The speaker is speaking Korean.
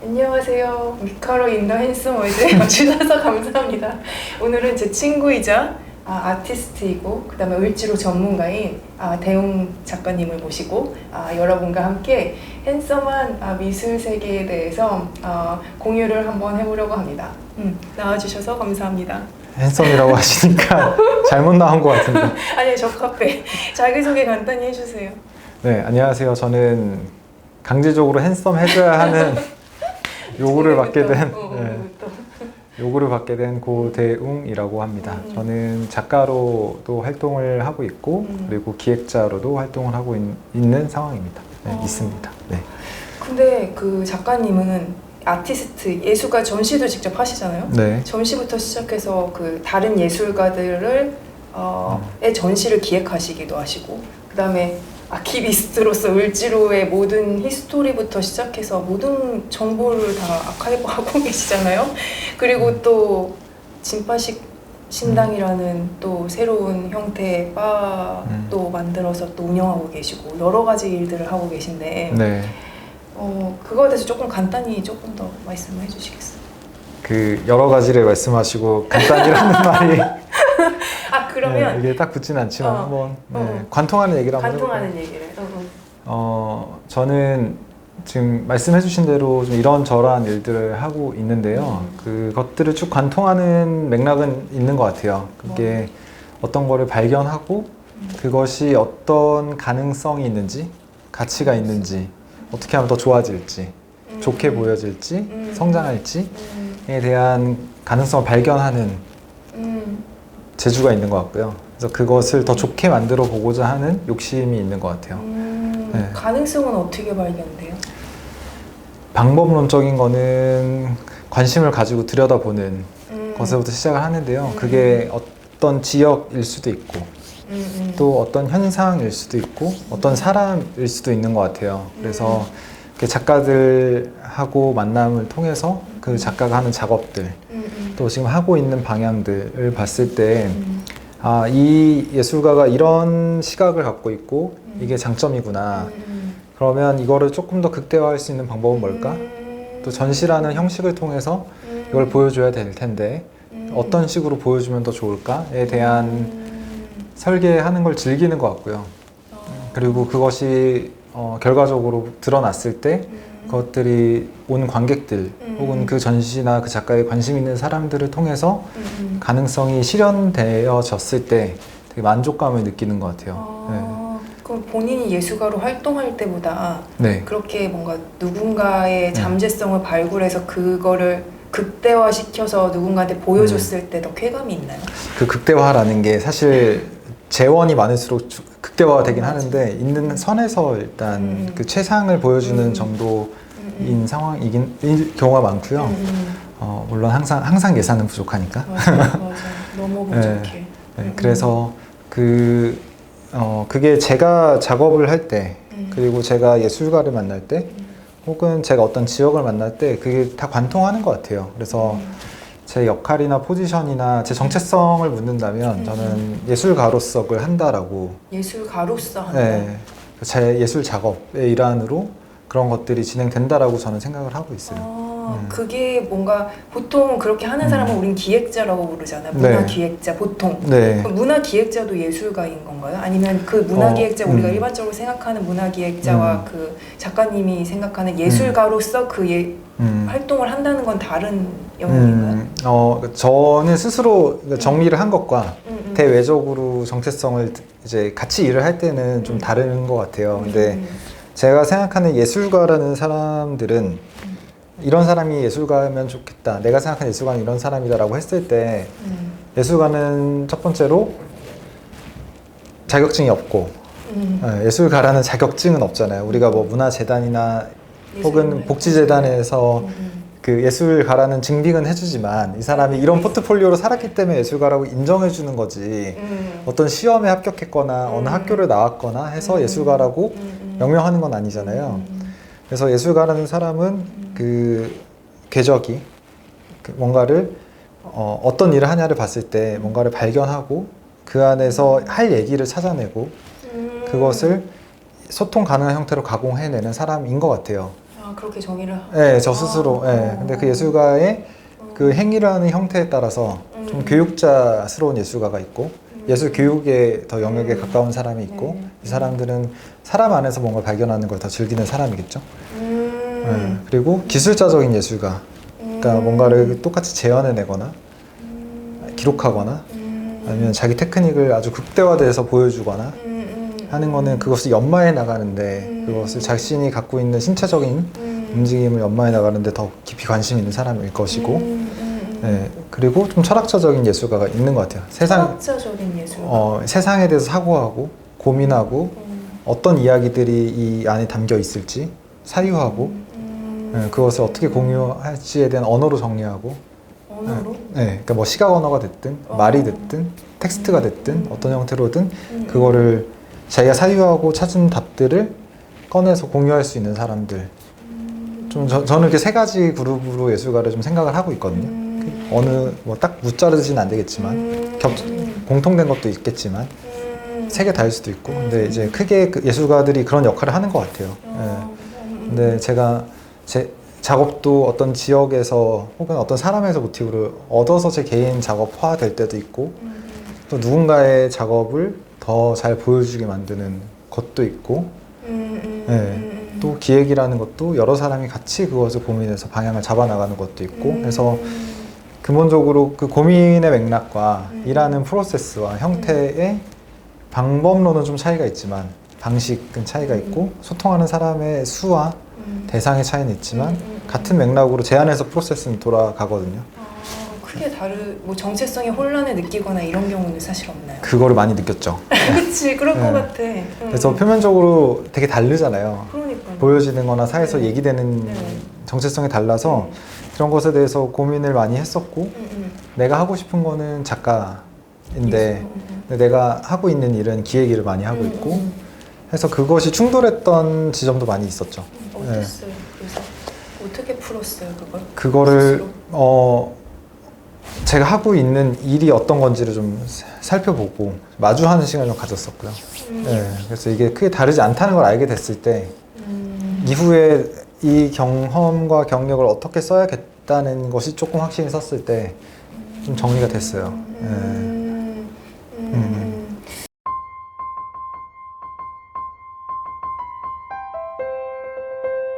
안녕하세요. 미카로 인더 핸섬 월드에 와주셔서 감사합니다. 오늘은 제 친구이자 아티스트이고 그 다음에 을지로 전문가인 대웅 작가님을 모시고 여러분과 함께 핸섬한 미술 세계에 대해서 공유를 한번 해보려고 합니다. 나와주셔서 감사합니다. 핸섬이라고 하시니까 잘못 나온 것 같은데. 아니요, 적합해. 자기소개 간단히 해주세요. 네, 안녕하세요. 저는 강제적으로 핸섬 해줘야 하는 요구를 받게 된 요구를 받게 된 고대웅이라고 합니다. 저는 작가로도 활동을 하고 있고 그리고 기획자로도 활동을 하고 있는 상황입니다. 네, 있습니다. 네. 근데 그 작가님은 아티스트, 예술가 전시도 직접 하시잖아요. 네. 전시부터 시작해서 그 다른 예술가들을 의 전시를 기획하시기도 하시고, 그 다음에 아키비스트로서 을지로의 모든 히스토리부터 시작해서 모든 정보를 다 아카이브하고 계시잖아요. 그리고 또 진파식 신당이라는 또 새로운 형태의 바도 만들어서 또 운영하고 계시고 여러 가지 일들을 하고 계신데 네. 그거에 대해서 조금 간단히 조금 더 말씀을 해주시겠어요? 그 여러 가지를 말씀하시고 간단히라는 말이 그러면 이게 딱 붙지는 않지만 한번 관통하는 얘기를 한번 관통하는 얘기를 저는 지금 말씀해주신 대로 좀 이런저런 일들을 하고 있는데요. 그것들을 쭉 관통하는 맥락은 있는 것 같아요. 그게 어떤 거를 발견하고 그것이 어떤 가능성이 있는지, 가치가 있는지, 어떻게 하면 더 좋아질지, 좋게 보여질지, 성장할지에 대한 가능성을 발견하는 재주가 있는 것 같고요. 그래서 그것을 더 좋게 만들어 보고자 하는 욕심이 있는 것 같아요. 네. 가능성은 어떻게 발견돼요? 방법론적인 거는 관심을 가지고 들여다보는 것에부터 시작을 하는데요. 그게 어떤 지역일 수도 있고 또 어떤 현상일 수도 있고 어떤 사람일 수도 있는 것 같아요. 그래서 작가들하고 만남을 통해서 그 작가가 하는 작업들 또 지금 하고 있는 방향들을 봤을 때 이 예술가가 이런 시각을 갖고 있고 이게 장점이구나. 그러면 이거를 조금 더 극대화할 수 있는 방법은 뭘까? 또 전시라는 형식을 통해서 이걸 보여줘야 될 텐데 어떤 식으로 보여주면 더 좋을까에 대한 설계하는 걸 즐기는 것 같고요. 그리고 그것이 결과적으로 드러났을 때 그것들이 온 관객들 혹은 그 전시나 그 작가에 관심 있는 사람들을 통해서 가능성이 실현되어졌을 때 되게 만족감을 느끼는 것 같아요. 그럼 본인이 예술가로 활동할 때보다 네. 그렇게 뭔가 누군가의 잠재성을 발굴해서 그거를 극대화시켜서 누군가한테 보여줬을 때 더 쾌감이 있나요? 그 극대화라는 게 사실 재원이 많을수록 극대화가 되긴 하는데 있는 선에서 일단 그 최상을 보여주는 정도인 상황이긴 경우가 많고요. 물론 항상 예산은 부족하니까. 맞아. 너무 부족해. 네, 그래서 그게 제가 작업을 할 때 그리고 제가 예술가를 만날 때 혹은 제가 어떤 지역을 만날 때 그게 다 관통하는 것 같아요. 그래서 제 역할이나 포지션이나 제 정체성을 묻는다면 저는 예술가로서 그걸 한다라고. 예술가로서 한다? 네, 제 예술 작업의 일환으로 그런 것들이 진행된다라고 저는 생각을 하고 있어요. 그게 뭔가 보통 그렇게 하는 사람은 우린 기획자라고 부르잖아요. 네. 문화기획자 보통. 네. 그럼 문화기획자도 예술가인 건가요? 아니면 그 문화기획자 우리가 일반적으로 생각하는 문화기획자와 그 작가님이 생각하는 예술가로서 그 활동을 한다는 건 다른 영역인가요? 저는 스스로 정리를 한 것과 대외적으로 정체성을 이제 같이 일을 할 때는 좀 다른 것 같아요. 근데 제가 생각하는 예술가라는 사람들은 이런 사람이 예술가면 좋겠다. 내가 생각하는 예술가는 이런 사람이다라고 했을 때 예술가는 첫 번째로 자격증이 없고 예술가라는 자격증은 없잖아요. 우리가 뭐 문화재단이나 혹은 복지재단에서 그 예술가라는 증빙은 해주지만 이 사람이 이런 포트폴리오로 살았기 때문에 예술가라고 인정해주는 거지 어떤 시험에 합격했거나 어느 학교를 나왔거나 해서 예술가라고 명명하는 건 아니잖아요. 그래서 예술가라는 사람은 그 궤적이 뭔가를 어떤 일을 하냐를 봤을 때 뭔가를 발견하고 그 안에서 할 얘기를 찾아내고 그것을 소통 가능한 형태로 가공해내는 사람인 것 같아요. 아 그렇게 정의를. 네, 저 스스로. 네. 근데 그 예술가의 그 행위를 하는 형태에 따라서 좀 교육자스러운 예술가가 있고 예술 교육에 더 영역에 가까운 사람이 있고 네. 이 사람들은 사람 안에서 뭔가 발견하는 걸 더 즐기는 사람이겠죠. 네. 그리고 기술자적인 예술가, 그러니까 뭔가를 똑같이 재현해내거나 기록하거나 아니면 자기 테크닉을 아주 극대화돼서 보여주거나 하는 거는 그것을 연마해 나가는데 그것을 자신이 갖고 있는 신체적인 움직임을 연마해 나가는데 더 깊이 관심 있는 사람일 것이고 네, 그리고 좀 철학자적인 예술가가 있는 것 같아요. 철학자적인 예술가. 세상에 대해서 사고하고 고민하고 어떤 이야기들이 이 안에 담겨 있을지 사유하고 네, 그것을 어떻게 공유할지에 대한 언어로 정리하고 언어로? 네, 그러니까 뭐 시각 언어가 됐든 말이 됐든 텍스트가 됐든 어떤 형태로든 그거를 자기가 사유하고 찾은 답들을 꺼내서 공유할 수 있는 사람들. 좀 저는 이렇게 세 가지 그룹으로 예술가를 좀 생각을 하고 있거든요. 어느 뭐 딱 무자르지는 안 되겠지만 공통된 것도 있겠지만 세 개 다일 수도 있고. 근데 이제 크게 그 예술가들이 그런 역할을 하는 것 같아요. 예. 근데 제가 제 작업도 어떤 지역에서 혹은 어떤 사람에서 모티브를 얻어서 제 개인 작업화 될 때도 있고 또 누군가의 작업을 더 잘 보여주게 만드는 것도 있고 예. 또 기획이라는 것도 여러 사람이 같이 그것을 고민해서 방향을 잡아나가는 것도 있고 그래서 근본적으로 그 고민의 맥락과 일하는 프로세스와 형태의 방법론은 좀 차이가 있지만 방식은 차이가 있고 소통하는 사람의 수와 대상의 차이는 있지만 같은 맥락으로 제안해서 프로세스는 돌아가거든요. 크게 뭐 정체성의 혼란을 느끼거나 이런 경우는 사실 없나요? 그거를 많이 느꼈죠. 그치, 그럴 것 같아. 그래서 표면적으로 되게 다르잖아요. 그러니까. 보여지는 거나 사회에서 네. 얘기되는 네. 정체성이 달라서 그런 것에 대해서 고민을 많이 했었고 내가 하고 싶은 거는 작가인데 근데 내가 하고 있는 일은 기획 일을 많이 하고 있고 해서 그것이 충돌했던 지점도 많이 있었죠. 어땠어요? 그래서 어떻게 풀었어요, 그걸? 그거를 스스로? 제가 하고 있는 일이 어떤 건지를 좀 살펴보고 마주하는 시간을 좀 가졌었고요. 네, 그래서 이게 크게 다르지 않다는 걸 알게 됐을 때 이후에 이 경험과 경력을 어떻게 써야겠다는 것이 조금 확신이 섰을 때 좀 정리가 됐어요. 네.